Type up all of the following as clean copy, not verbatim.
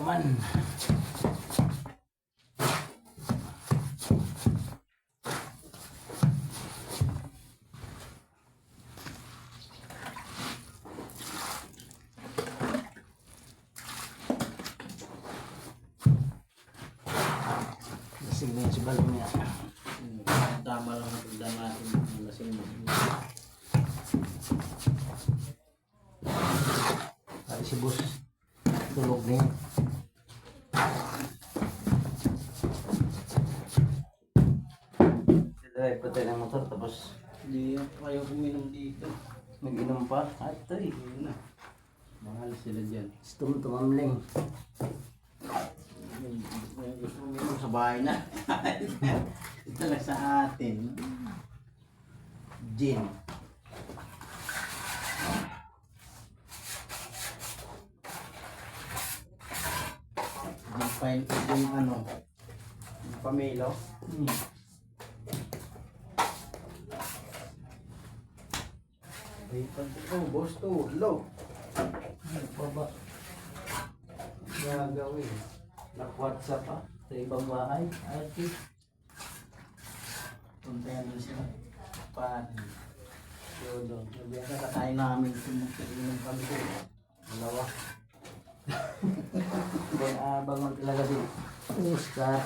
naman. Lasing na yun si Balong niya. Tama lang ang pagdama natin ng lasing mo. Ay si boss. Tulog na yun. Drive pa tayo ng motor tapos Hindi kayo uminom dito. nag-inom pa. At ito'y. Yun na. Mahal sila dyan. Tumamling. Gusto mo uminom sa bahay na. Ito lang sa atin. Gin. Gin fine yung ano. Yung pamelo. Ay, pag boss to, low. Ano pa ba? Gagawin. Nag-WhatsApp pa sa ibang bahay. Ay, Puntayan doon sila. Paano? Yun doon. Sabi ka kakain namin. Sumukinom kami doon. Dalawa. bangon talaga din. Oscar.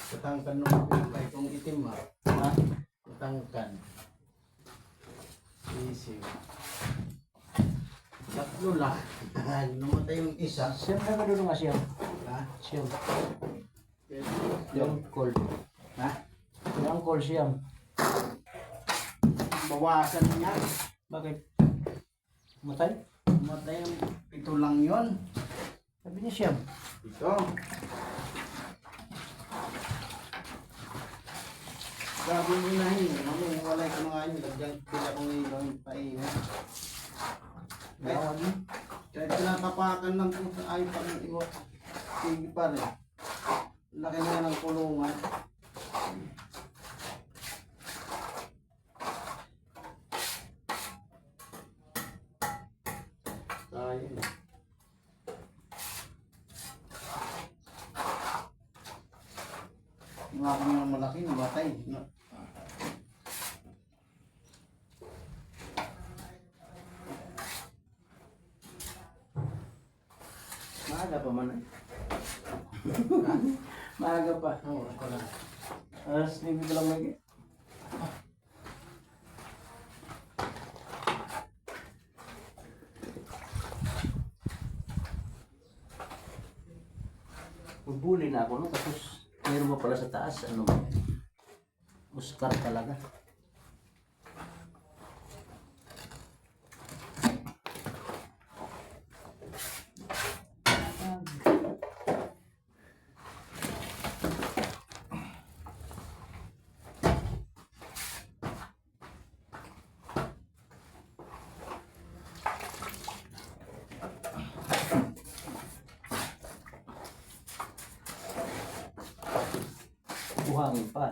Katangkan nung pinagay kong itim ha. Ha? Katangkan. Sisiw. Tatlo lang. Namatay yung isa. Siyam na doon nga siyam. Ha? Siyam. Yung, Yung call. ha? Yung call siyam. Bawasan niya. Bakit? Matay? Namatay yung ito lang yun. Sabi niya siyam. Ito. Sabi mo na yun. Walay ko na nga yun. Lagyan pila kong ilang paingat. Bawal yun. Kahit tinatapakan lang po sa ayaw pa ng iwa. Sige pa rin. Laki nga ng kulungan. Tayo na. Mga kami ng malaki, nabatay. Maaga pa man. Maaga pa. Oo, ako lang. Alas 9 ko lang lagi. Magbuli na ako no, tapos meron pa pala sa taas, ano ba? Oscar talaga. Buhangin pa.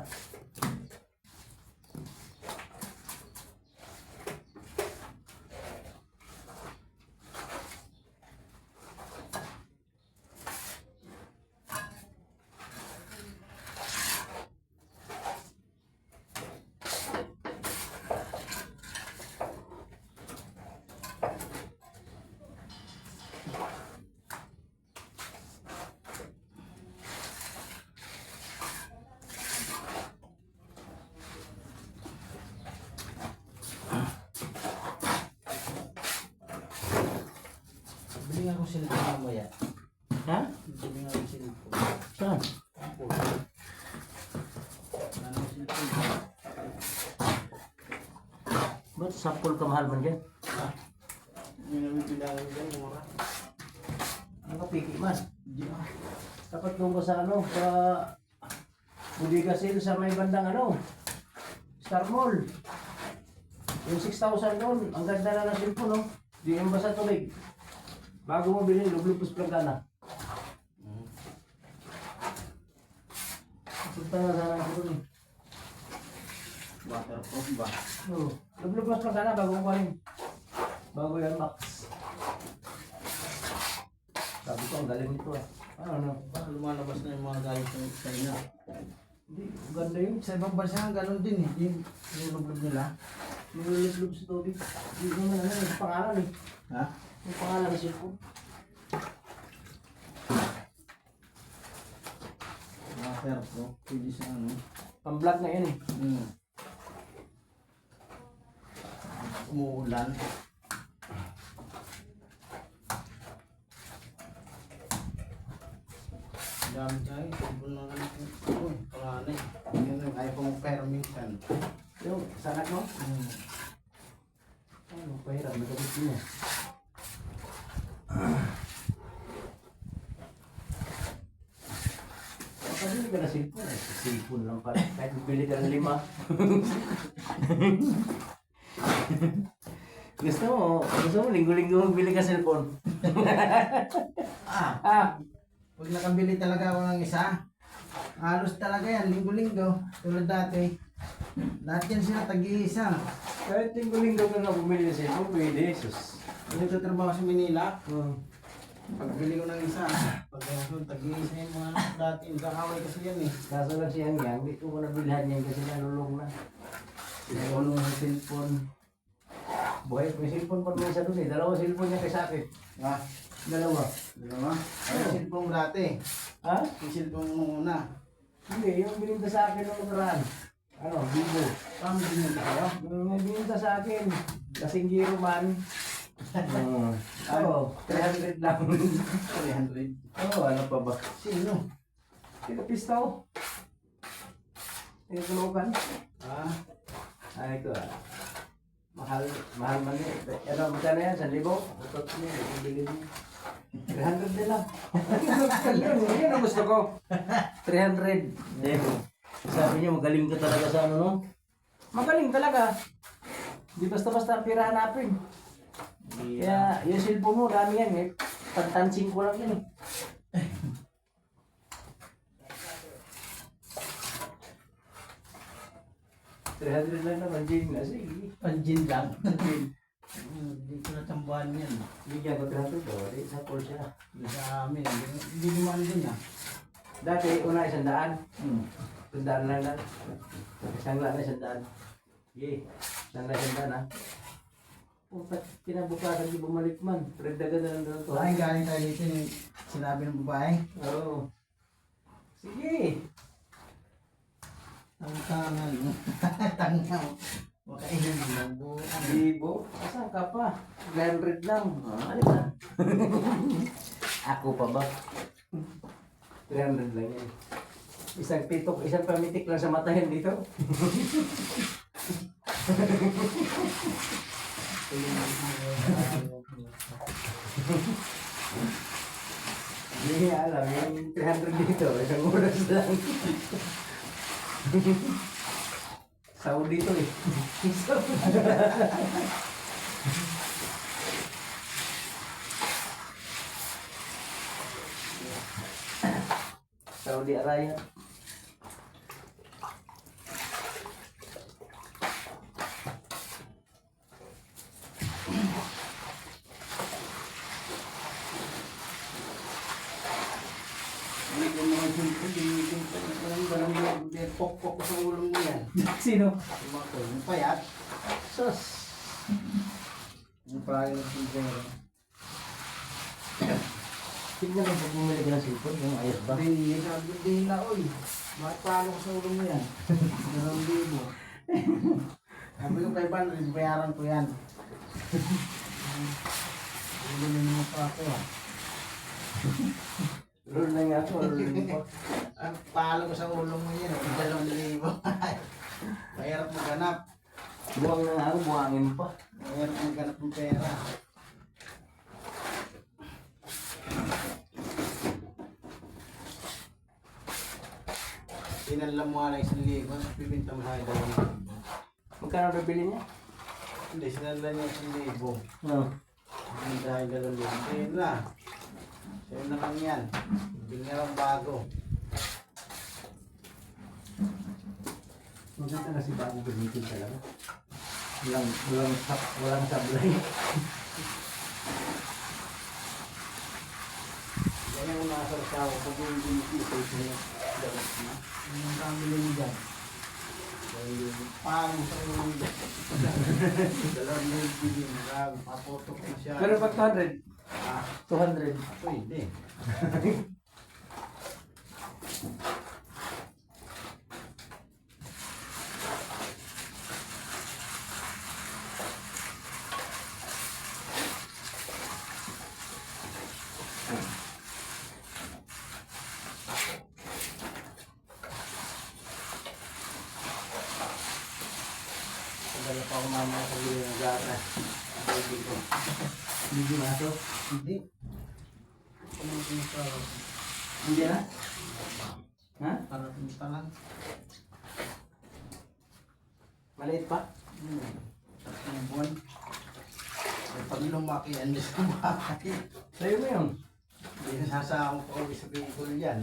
mo cellphone mamaya. Ha? Bili nga yung cellphone. Saan? Ako. Ano yung cellphone? Ba't sapol ka mahal man dyan? Hindi namin pinangan dyan, mura. Ano ka piki man? Hindi ah. Dapat doon ka sa ano, sa Bodega Sale sa may bandang ano, Star Mall. Yung 6,000 doon, ang ganda na ng cellphone, no? Di yung basa tubig. Bago mo bilhin, lublupos plangkana. Punta na sana ako doon eh. Waterproof ba? Oo. Lublupos plangkana bago mo kuhanin. Bago yan, Max. Sabi ko, ang galing nito ah. Ano? Parang lumalabas na yung mga galit ng China. Hindi, ang ganda yun. Sa ibang bansa ganun din eh. Yung nilulublog nila. Nilulublog sa tubig. Hindi naman ano, yung pangalan eh. Ha? Yung pangalan ng cellphone. Waterproof. Pwede sa ano. Pang-vlog na yan eh. Umuulan. Dami tayo. Cellphone na lang ito. Panganay. Yan ang iPhone permission. Yung, sanat mo? Ano, pahirap, nagabit niya. Pagkabili ka na cellphone, eh. Cellphone lang pala. Kahit bili ka ng 5. gusto mo, linggo-linggo magbili ka cellphone. Ah, Pag nakabili talaga ako ng isa, halos talaga yan, linggo-linggo. Tulad dati. Lahat yan sila tag-iisa. kahit linggo-linggo ka na bumili ng cellphone, pwede, sus. Nagtatrabaho sa Manila. Pagbili ko ng isa, pag tag-iisa yung mga dati, nagkakaway kasi yan eh. Kaso lang siyang yan, hindi ko nabilhan yan kasi nalulong na. Nalulong ng cellphone. Buhay, may cellphone pa naman siya doon eh. Dalawa cellphone niya kay Sakit. Ah, Dalawa. dalawa? Ay, yung cellphone mo dati. Ha? Yung cellphone mo una. Hindi, yung bininta sa akin nung nakaraan. Ano, Vivo. Paano din yun tayo? Yung may bininta sa akin, kasing giro man. Oo, 300 lang. 300. Oo, ano pa ba? Sino? Pinapistaw. Tinutulukan. Ah, Ay ko ah. Mahal man yun. Ano, magkano yan? 1,000? Utot niya, ibili niya. 300 din lang. Yun ang gusto ko. 300. Sabi niyo, magaling ka talaga sa ano, no? Magaling talaga. Di basta-basta ang pira hanapin. Kaya, yung cellphone mo, dami yan eh. Pantansing ko lang yan eh. $300 lang naman, Jane na. Sige. panjin lang. Hindi ko natambahan yan. Bigyan ko 300 daw. Di, sa Porsche na. Yung sa amin, hindi naman din ah. Dati, una 100. Hmm. 100 lang lang. Isang lang na 100. Sige. Isang lang 100 ha. Puta, kinabukasan di bumalik man. Pagdagan na lang doon to. Ay, galing tayo dito yung sinabi ng babae. Oo. Sige. Ang tangan mo. Tangan. Makainin mo ng buo. Libo. Asan ka pa? 900 lang. Ano ba? Ako pa ba? 300 lang yan. Isang titok, isang pamitik lang sa mata yan dito. Hindi niya alam, yung 300 dito, isang oras lang. Saudi to eh. Saudi Arabia. Hindi ko mga sumpo, dinitin ko ng barang pok-pok sa ulo mo yan. Sino? Tumako, yung payat. Sus. Yung parang yung sumpo. Tignan mo pag bumili ka ng cellphone, yung ayos ba? Hindi, sabi na, oy. Bakit palo ko sa ulo mo yan? 2,000. Sabi ko 500, bayaran ko yan. Ulo mo pa ako ah. Roll na nga ako, roll na po. Ang palo ko sa ulo mo yan, 2,000. Mahirap maghanap. Buwang na nga ako, buwangin pa. Mahirap maghanap ng pera. Tinanlam mo nga lang 1,000, pipinta mo sa 2,000. Magkano bibili niya? Hindi, sinanlan niya 1,000. No. Hindi dahil 2,000. Ayun na. Sa'yo na lang yan. Bili nga lang bago. Maganda na si bago gamitin talaga. Walang sablay. Yan ang nasa asawa pag yung binitipay ko niya. Dapat na. Yung family niya dyan. Dahil parang sa ulo niya. 2,000 bilhin. Papotok na siya. Pero pag 200, Ah, 200. pwede. Pagdala pa ako mamaya sa bili ng gata. Hindi ko. Hindi na ito. Hindi. Kung pinagkaroon. Hindi na? Ha? Para pinagkaroon. Maliit pa? Tatlong buwan. Eh, pag lumaki, andi sa bahay. Sa'yo mo yun. Hindi nasasama ko ulit sa vehicle yan.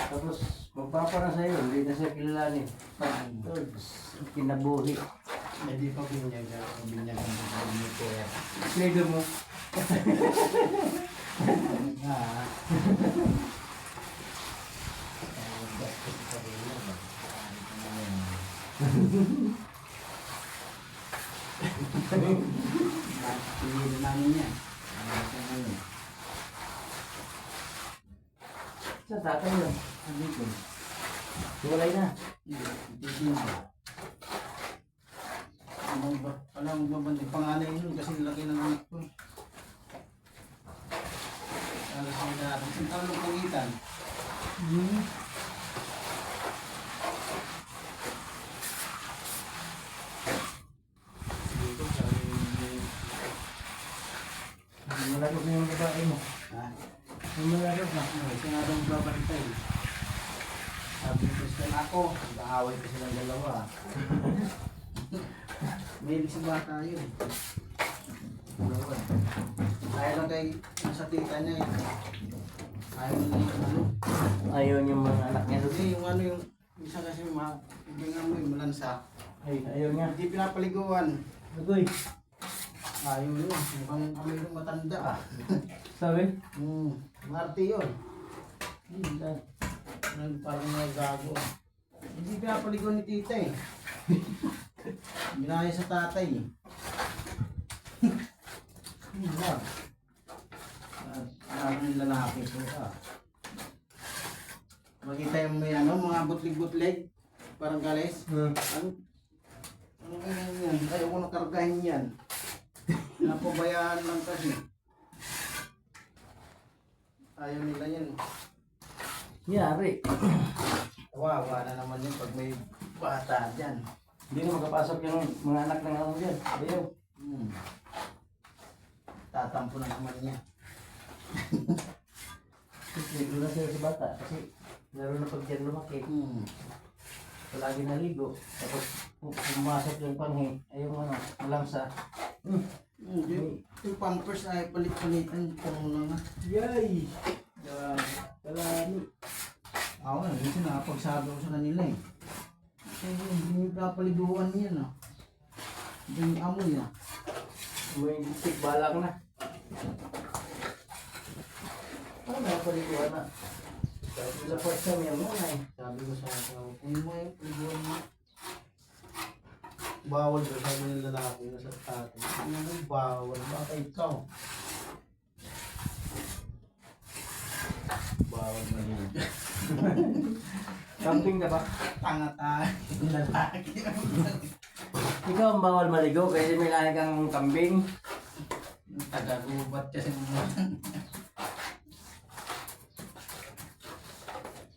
Tapos magpapara sa'yo, hindi na siya kilalanin. Pag kinabuhi. Hindi pa binyagan. Binyagan ko sa binyagan. Pwede mo. Ah. Pinili namin yan. Sa tatay yun. Hindi ko. Hiwalay na. Hindi ko. Alam mo ba hindi panganay nun kasi laki ng anak ko. Alas ang dati. Ang talong pangitan. Dito sabi Malaro na yung babae mo. ha? Malaro na. Kasi nga daw babantay. Sabi ko sa ako, nag-aaway pa silang dalawa. May sa bata yun. Dalawa. Ayaw lang kay sa tita niya eh. Ayaw na yung ano. Ayaw yung mga anak niya. Kasi yung ano yung isa kasi hindi nga mo yung malansa. Ay, ayaw niya. Hindi pinapaliguan. Agoy. Ayaw yun. Mukhang kami yung matanda ah. Sabi? Marte yun. Hindi. Parang nagago. Hindi pinapaliguan ni tita eh. Binaya sa tatay eh. Hindi lang. Alam ng lalaki ito ka. Makita yung may ano, mga butlig-butlig. Parang galis. Ano kaya yan? Ayaw ko nakargahin yan. Napabayaan lang kasi. Ayaw nila yan. Yari. Kawawa na naman yun pag may bata dyan. Hindi na makapasok yung mga anak ng amo dyan. Ayaw. Tatampo na naman niya. Ligo na sila sa bata. Kasi laro na pag dyan lumaki. Palagi naligo. Tapos pumasok yung panghi. Ay yung ano, malamsa. Yung pampers ay palit-palitan ko muna nga. Yay! Kalani. Ako na, minsan nakapagsabi ko sa kanila eh. Kasi hindi kapaliguan yan ah. Yung amoy ah. May tik balang na. Ano na paliguan na? Sa first time yan mo na eh. Sabi ko sa asawa, kung mo yung paliguan mo. Bawal ba sabi ng lalaki na sa tatay? Ano bawal? Baka ikaw. Bawal maligo. Camping ka ba? Tanga tayo. Yung lalaki. Ikaw ang bawal maligo kasi may lahi kang kambing. Taga-gubat kasi mo.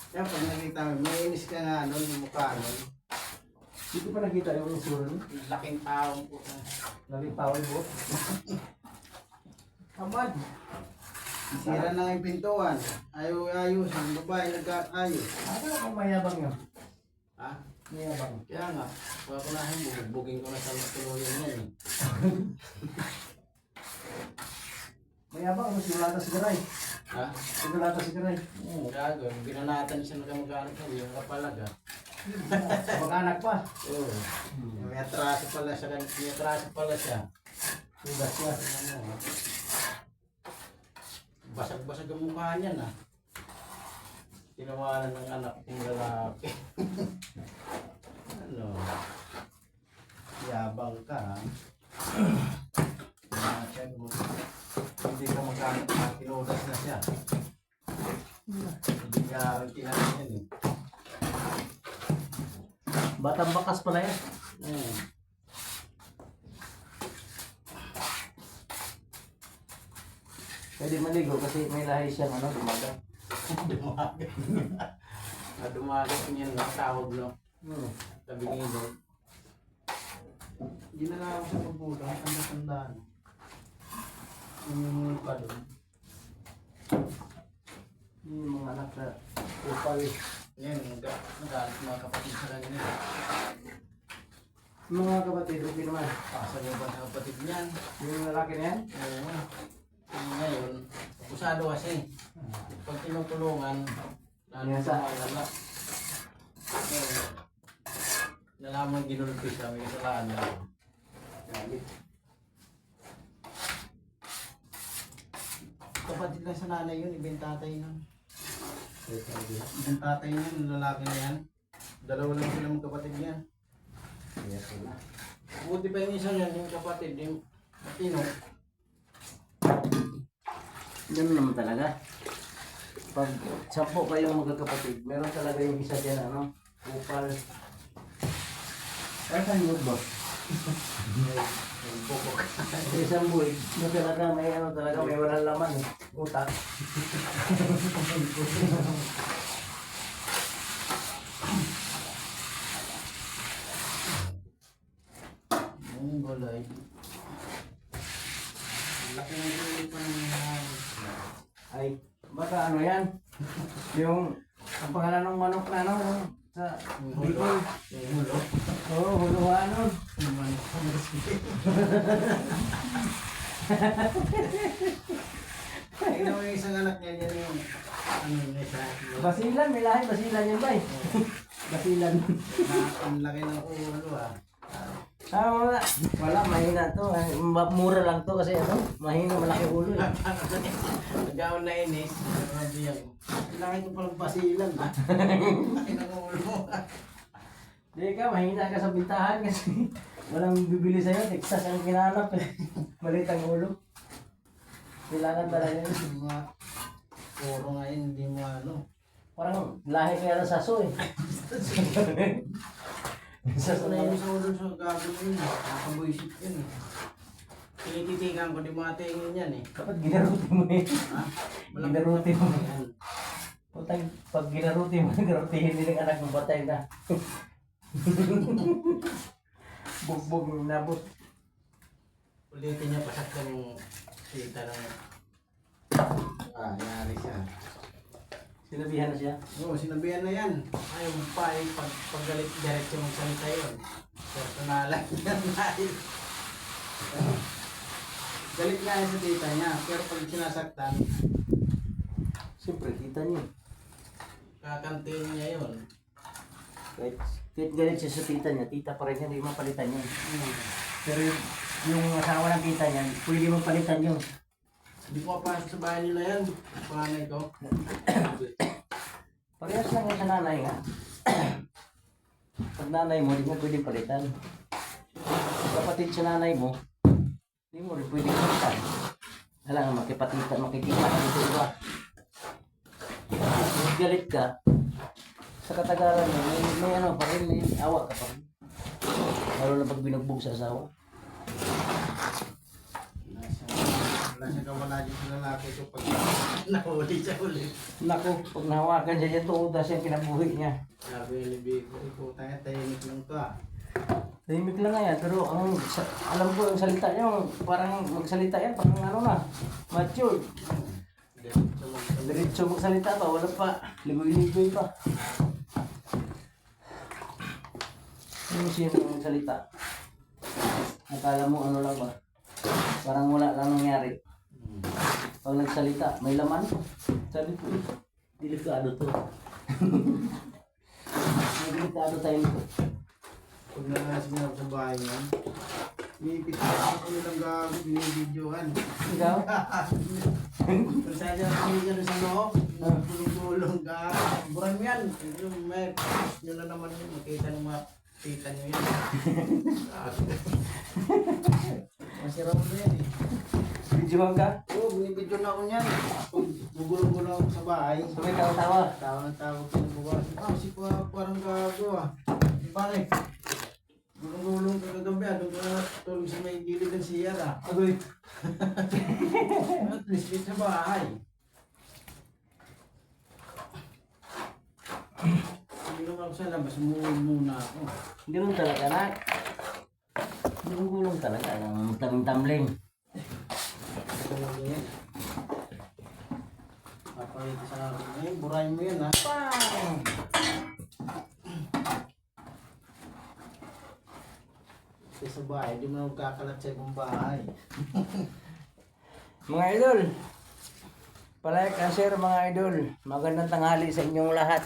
Kaya pag nakita mo, may inis ka nga nun, yung mukha nun. Hindi ko pa nakita yung isura niya. Laking taong po. Laging tawag mo. Kamad. Sira na nga yung pintuan. Ayaw-ayos. Ang babae nagkakayos. Ano kung mayabang yun? Ha? Mayabang. Kaya nga. Kaya ko na bubugbugin ko na sa tuloyan yan eh. Mayabang, ano sigurata si Garay? Ha? Sigurata si Garay. Oo, gago. Binanatan siya na kamag-anak ko. Yung kapalaga. Mag-anak pa. Oo. May atraso pala siya. May atraso pala siya. Sudas siya. Ano, basag-basag ang mukha niya na. Tinawanan ng anak kong lalaki. Ano? Yabang ka ha? Check mo. Hindi ka magkakit na tinudas na siya. Hindi ka tinakas yan eh. Batang bakas pala yan. Pwede maligo kasi may lahi siyang ano, dumaga. Dumagat. Dumagat niyan na tawag no. Tabing ilog. Hindi na lang ako sa pagbulang. Tanda-tandaan. Yung pa doon. Yung mga anak na upal. Yan, nagalit mga kapatid sa kanya. Mga kapatid, okay naman. Pasag yung ba sa kapatid niyan? Yung lalaki na yan? Oo. Ngayon, usado kasi. Pag tinutulungan, lalo Yan sa sa- malala. Nalaman ginulpi siya, may kasalanan na. Kapatid lang sa nanay yun, ibang tatay nun. Ibang tatay niya, yung lalaki na yan. Dalawa lang sila magkapatid niyan. Yes, wala. Buti pa yung isa yan, yung kapatid, yung Matino. Ganun naman talaga. Pag 10 kayong magkakapatid, meron talaga yung isa dyan, ano, upal. Ay, saan yun, boss? Sa isang buhay, no talaga, may ano talaga, may walang laman eh. Utak. Yung gulay. Laki ng gulay pa ng Ay, baka ano yan? Yung, ang pangalan ng manok na ano, sa Bicol. yung hulo. Oo, huluhan nun. Naman ako Ay, naman yung isang anak niya, yan yung ano niya siya. Basilan, may lahi, basilan yan ba eh? Basilan. Ang laki ng ulo ah. Ah, wala, mahina to. Mura lang to kasi ano, mahina, malaki ulo eh. Nag-aon na inis. Sabi yan. Laki ko palang basilan ah. Laki ng ulo. Di ka, mahina ka sa bintahan kasi walang bibili sa'yo. Texas ang kinanap eh. Malit ang ulo. Kailangan talaga yun. Yung mga puro ngayon, hindi mo ano. Parang lahi kaya ng saso eh. Saso Saso na na yun. yun sa ulo sa gagawin yun. Nakabuisit yun eh. Tinititigan ko, di matingin yan eh. Dapat ginaruti mo eh. Ha? Ginaruti mo. Yan. Putang, pag ginaruti mo, garutihin din ng anak ng batay na. Bugbog ng nabot. Ulitin niya, pasak yung sita ng... yari siya. Sinabihan na siya. Oo, sinabihan na yan. Ayaw mo pa eh, paggalit diretso magsalita yun. Personalan yan dahil. Galit nga yan sa tita niya, pero pag sinasaktan, Siyempre, kita niyo. kakantiin niya yun. Kahit galit siya sa tita niya, tita pa rin niya, hindi mapalitan yun. Hmm. Pero yung asawa ng tita niya, pwede mong palitan yun. Hindi ko mapasok sa bahay nila yan. Panganay ko. Parehas lang yan sa nanay nga. Pag nanay mo, hindi mo pwede palitan. Kapatid sa nanay mo, hindi mo rin pwede palitan. Alam nga, makikita ka dito iba. Kung galit ka, sa katagalan mo, may ano pa rin, may awa ka pa rin. Lalo na pag binugbog sa asawa. Nasa... Wala siya kawala dyan sa lalaki ko pag nahuli siya ulit. Naku, pag nahawakan siya dyan, tuudas yung kinabuhi niya. Sabi ni Bibi ko, ikaw tayo, tahimik lang to ah. Tahimik lang nga yan, pero alam ko yung salita niya, parang magsalita yan, parang ano na, mature. Diretso magsalita pa, wala pa, ligoy-ligoy pa. Ano siya yung salita? Akala mo ano lang ba? Parang wala lang nangyari. Pag nagsalita, may laman. Sabi ko, delikado to. May delikado tayo nito. Pag nalasin ako sa bahay niyan, nipit ako nilang gago, binibidyohan. Ikaw? Kung saan niya kami dyan sa loob, tulong-tulong ka. Buran mo yan. May post nyo na naman yun. Makita ng mga tita nyo yun. Masira mo yan eh. Videohan ka? Oo, binibidyo na ako niyan. Gugulo-gulo ako sa bahay. Sabay tawa-tawa. Tawa ng tawag ko ng buwan. Si parang gago ah. Di pare. Gulong-gulong ka kagabi ah. Doon ka na tulog sa may gilid ng siyar ah. Agoy. At least sa bahay. Hindi naman ako sa labas. Umuwi muna ako. Hindi mo talaga na. Hindi mo gulong talaga. Ang tamling-tamling. Papalit sa akin. Eh, buray mo yan ha. Bang! Sa bahay, di mo na magkakalat sa ibang bahay. Mga idol, palike and share mga idol. Magandang tanghali sa inyong lahat.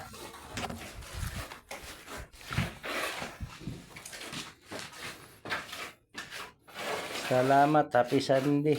Salamat, happy Sunday.